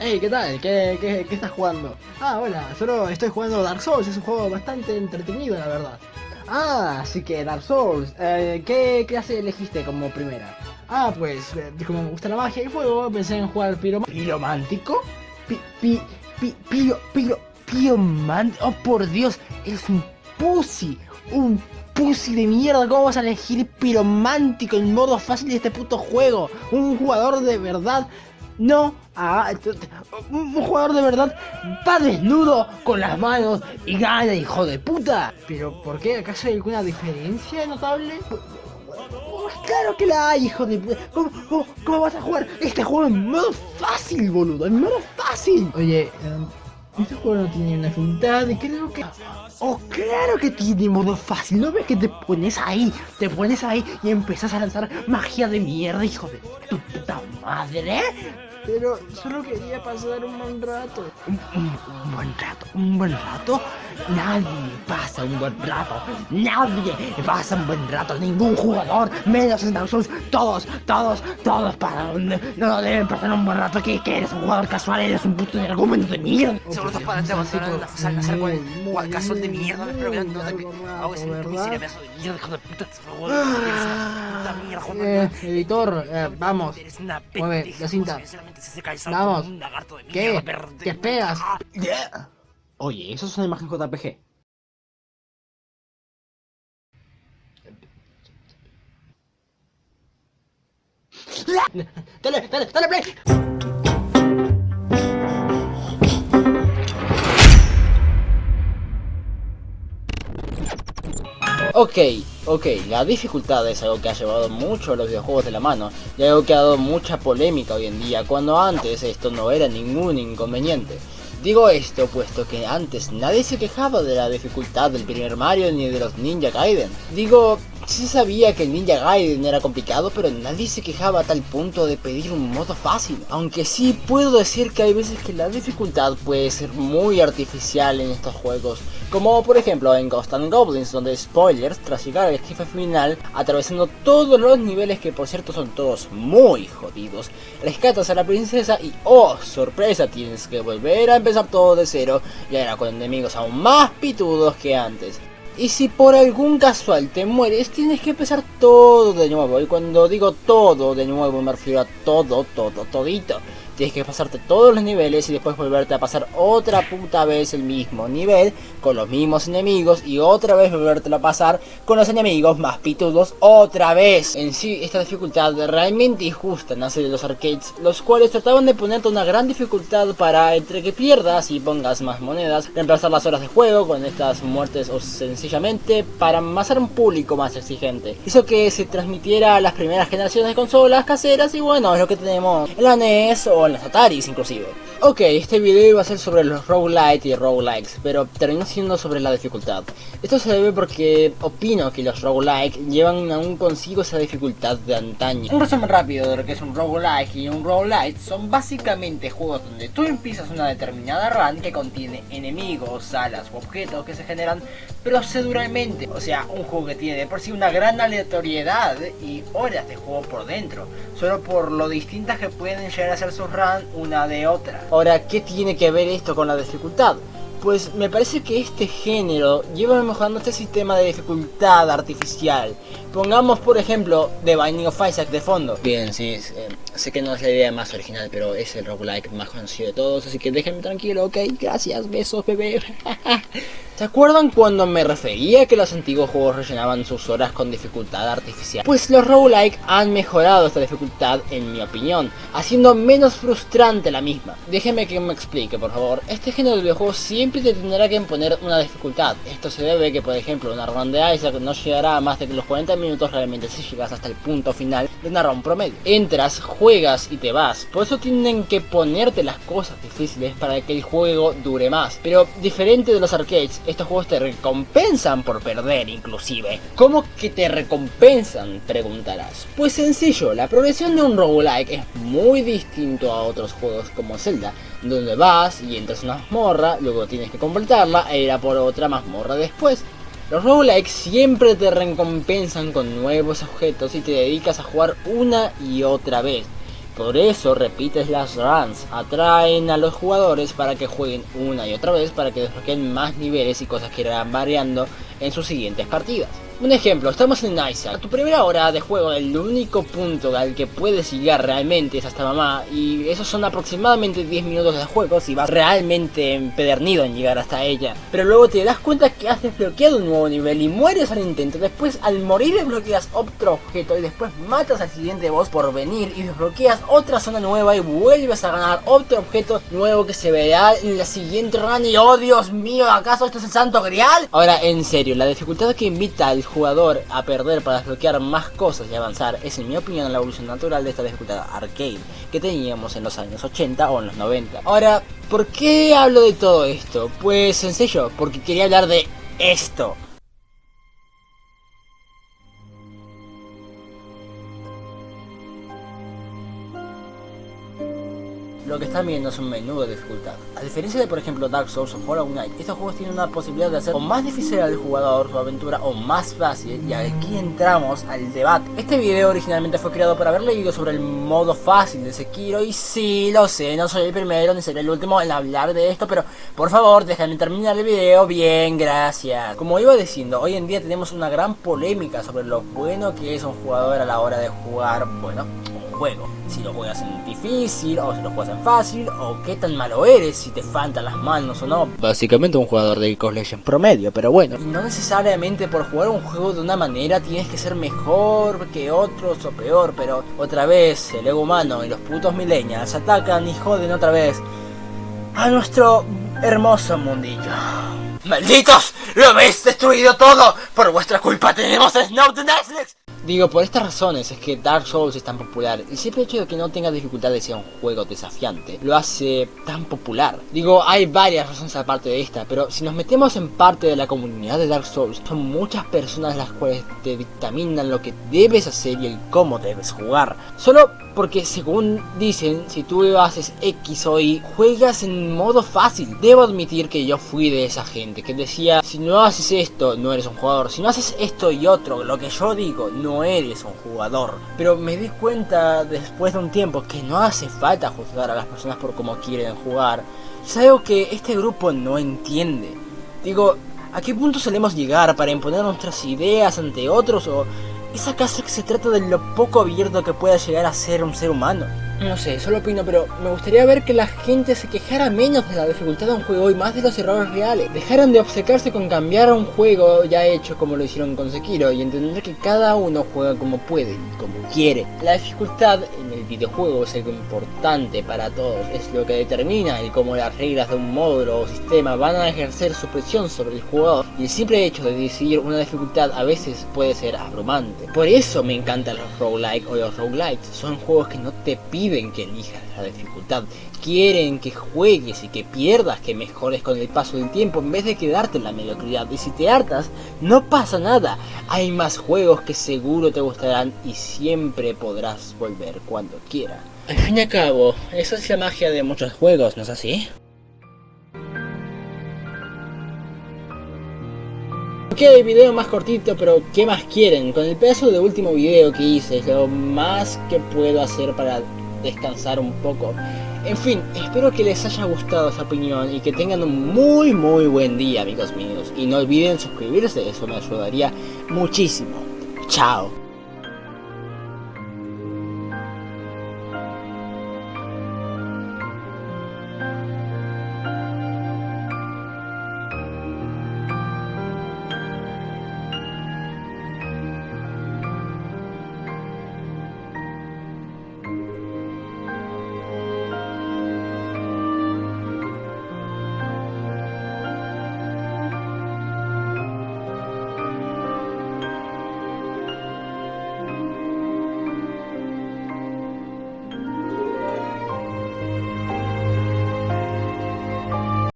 Hey, ¿qué tal? ¿Qué estás jugando? Ah, hola, solo estoy jugando Dark Souls, es un juego bastante entretenido, la verdad. Ah, así que Dark Souls, ¿qué clase elegiste como primera? Ah, pues, como me gusta la magia y el fuego, pensé en jugar piromántico. Pi, pi, piromántico, oh por Dios, eres un pussy de mierda, ¿cómo vas a elegir piromántico en modo fácil de este puto juego? Un jugador de verdad. No, un jugador de verdad va desnudo con las manos y gana, hijo de puta. Pero ¿por qué? ¿Acaso hay alguna diferencia notable? Pues claro que la hay, hijo de puta. ¿Cómo vas a jugar este juego en modo fácil, boludo? En modo fácil. Oye, este juego no tiene una dificultad y creo que... Oh, claro que tiene modo fácil. ¿No ves que te pones ahí y empezás a lanzar magia de mierda, hijo de tu puta madre? Pero solo quería pasar un buen rato. ¿Un buen rato? Nadie pasa un buen rato. Nadie pasa un buen rato. Ningún jugador, menos en Dark Souls. Todos no deben pasar un buen rato. ¿Qué eres? Un jugador casual, eres un puto argumento de mierda. Solo estás para hacer cual casual de mierda, pero que no te hago ese miseria pedazo de mierda, hijo de puta, eres una puta mierda, Editor, vamos. eres una Mueve pendeja, la cinta. solamente se seca el Vamos. como un lagarto de ¿Qué? mierda, perro. ¿Qué esperas? Oye, eso es una imagen JPG. Dale play. Ok, la dificultad es algo que ha llevado mucho a los videojuegos de la mano y algo que ha dado mucha polémica hoy en día, cuando antes esto no era ningún inconveniente. Digo esto puesto que antes nadie se quejaba de la dificultad del primer Mario ni de los Ninja Gaiden. Digo, sí sabía que el Ninja Gaiden era complicado, pero nadie se quejaba a tal punto de pedir un modo fácil. Aunque sí puedo decir que hay veces que la dificultad puede ser muy artificial en estos juegos, como por ejemplo en Ghosts and Goblins, donde spoilers, tras llegar al jefe final, atravesando todos los niveles que por cierto son todos muy jodidos, rescatas a la princesa y oh sorpresa, tienes que volver a empezar todo de cero y ahora con enemigos aún más pitudos que antes. Y si por algún casual te mueres, tienes que empezar todo de nuevo. Y cuando digo todo de nuevo me refiero a todito. Tienes que pasarte todos los niveles y después volverte a pasar otra puta vez el mismo nivel con los mismos enemigos y otra vez volverte a pasar con los enemigos más pitudos otra vez. En sí, esta dificultad realmente injusta nace de los arcades, los cuales trataban de ponerte una gran dificultad para entre que pierdas y pongas más monedas, reemplazar las horas de juego con estas muertes o sencillamente para amasar un público más exigente. Hizo que se transmitiera a las primeras generaciones de consolas caseras y bueno, es lo que tenemos en la NES o en las Ataris inclusive. Ok, este video iba a ser sobre los roguelite y roguelikes, pero terminó siendo sobre la dificultad. Esto se debe porque opino que los roguelike llevan aún consigo esa dificultad de antaño. Un resumen rápido de lo que es un roguelike y un roguelite son básicamente juegos donde tú empiezas una determinada run que contiene enemigos, salas u objetos que se generan proceduralmente. O sea, un juego que tiene de por sí una gran aleatoriedad y horas de juego por dentro, solo por lo distintas que pueden llegar a ser sus run una de otra. Ahora, ¿qué tiene que ver esto con la dificultad? Pues me parece que este género lleva mejorando este sistema de dificultad artificial. Pongamos por ejemplo The Binding of Isaac de fondo. Bien, sí, sé que no es la idea más original, pero es el roguelike más conocido de todos, así que déjenme tranquilo, ok, gracias, besos bebé. ¿Se acuerdan cuando me refería a que los antiguos juegos rellenaban sus horas con dificultad artificial? Pues los roguelike han mejorado esta dificultad en mi opinión, haciendo menos frustrante la misma. Déjenme que me explique por favor. Este género de videojuegos siempre te tendrá que imponer una dificultad. Esto se debe a que por ejemplo una run de Isaac no llegará a más de que los 40 minutos realmente si llegas hasta el punto final de una run promedio. Entras, juegas y te vas. Por eso tienen que ponerte las cosas difíciles para que el juego dure más. Pero diferente de los arcades, estos juegos te recompensan por perder inclusive. ¿Cómo que te recompensan? Preguntarás. Pues sencillo, la progresión de un roguelike es muy distinto a otros juegos como Zelda, donde vas y entras a una mazmorra, luego tienes que completarla e ir a por otra mazmorra después. Los roguelikes siempre te recompensan con nuevos objetos y te dedicas a jugar una y otra vez. Por eso repites las runs, atraen a los jugadores para que jueguen una y otra vez para que desbloqueen más niveles y cosas que irán variando en sus siguientes partidas. Un ejemplo, estamos en Isaac. A tu primera hora de juego el único punto al que puedes llegar realmente es hasta mamá, y esos son aproximadamente 10 minutos de juego si vas realmente empedernido en llegar hasta ella. Pero luego te das cuenta que has desbloqueado un nuevo nivel y mueres al intento. Después al morir desbloqueas otro objeto y después matas al siguiente boss por venir y desbloqueas otra zona nueva y vuelves a ganar otro objeto nuevo que se verá en la siguiente run. Y oh Dios mío, ¿acaso esto es el santo grial? Ahora en serio, la dificultad que invita al jugador a perder para desbloquear más cosas y avanzar es, en mi opinión, la evolución natural de esta dificultad arcade que teníamos en los años 80 o en los 90. Ahora, ¿por qué hablo de todo esto? Pues sencillo, porque quería hablar de esto. Lo que están viendo es un menú de dificultad. A diferencia de por ejemplo Dark Souls o Hollow Knight, estos juegos tienen una posibilidad de hacer o más difícil al jugador su aventura o más fácil, y aquí entramos al debate. Este video originalmente fue creado por haber leído sobre el modo fácil de Sekiro, y sí, lo sé, no soy el primero ni seré el último en hablar de esto, pero por favor déjenme terminar el video bien, gracias. Como iba diciendo, hoy en día tenemos una gran polémica sobre lo bueno que es un jugador a la hora de jugar, bueno, un juego. Si lo juegas en difícil o si lo juegas en fácil, o qué tan malo eres, si te faltan las manos o no. Básicamente un jugador de League of Legends promedio, pero bueno. Y no necesariamente por jugar un juego de una manera tienes que ser mejor que otros o peor, pero otra vez el ego humano y los putos millennials atacan y joden otra vez a nuestro hermoso mundillo. ¡Malditos! ¡Lo habéis destruido todo! ¡Por vuestra culpa tenemos Snow de Netflix! Digo, por estas razones es que Dark Souls es tan popular. El simple hecho de que no tenga dificultades sea un juego desafiante lo hace tan popular. Digo, hay varias razones aparte de esta, pero si nos metemos en parte de la comunidad de Dark Souls, son muchas personas las cuales te dictaminan lo que debes hacer y el cómo debes jugar. Solo porque según dicen, si tú haces X o Y, juegas en modo fácil. Debo admitir que yo fui de esa gente que decía, si no haces esto, no eres un jugador. Si no haces esto y otro, lo que yo digo, no eres un jugador. Pero me di cuenta después de un tiempo que no hace falta juzgar a las personas por cómo quieren jugar. Es algo que este grupo no entiende. Digo, ¿a qué punto solemos llegar para imponer nuestras ideas ante otros? ¿O es acaso que se trata de lo poco abierto que pueda llegar a ser un ser humano? No sé, solo opino, pero me gustaría ver que la gente se quejara menos de la dificultad de un juego y más de los errores reales. Dejaran de obcecarse con cambiar un juego ya hecho como lo hicieron con Sekiro y entender que cada uno juega como puede y como quiere. La dificultad en el videojuego es algo importante para todos, es lo que determina el cómo las reglas de un módulo o sistema van a ejercer su presión sobre el jugador, y el simple hecho de decidir una dificultad a veces puede ser abrumante. Por eso me encantan los roguelike o los roguelites. Son juegos que no te piden que elijas la dificultad, quieren que juegues y que pierdas, que mejores con el paso del tiempo en vez de quedarte en la mediocridad. Y si te hartas, no pasa nada, hay más juegos que seguro te gustarán y siempre podrás volver cuando quieras. Al fin y al cabo, esa es la magia de muchos juegos, ¿no es así? Ok, video más cortito, pero ¿qué más quieren? Con el pedazo de último video que hice es lo más que puedo hacer para descansar un poco. En fin, espero que les haya gustado esta opinión y que tengan un muy buen día, amigos míos. Y no olviden suscribirse, eso me ayudaría muchísimo. Chao.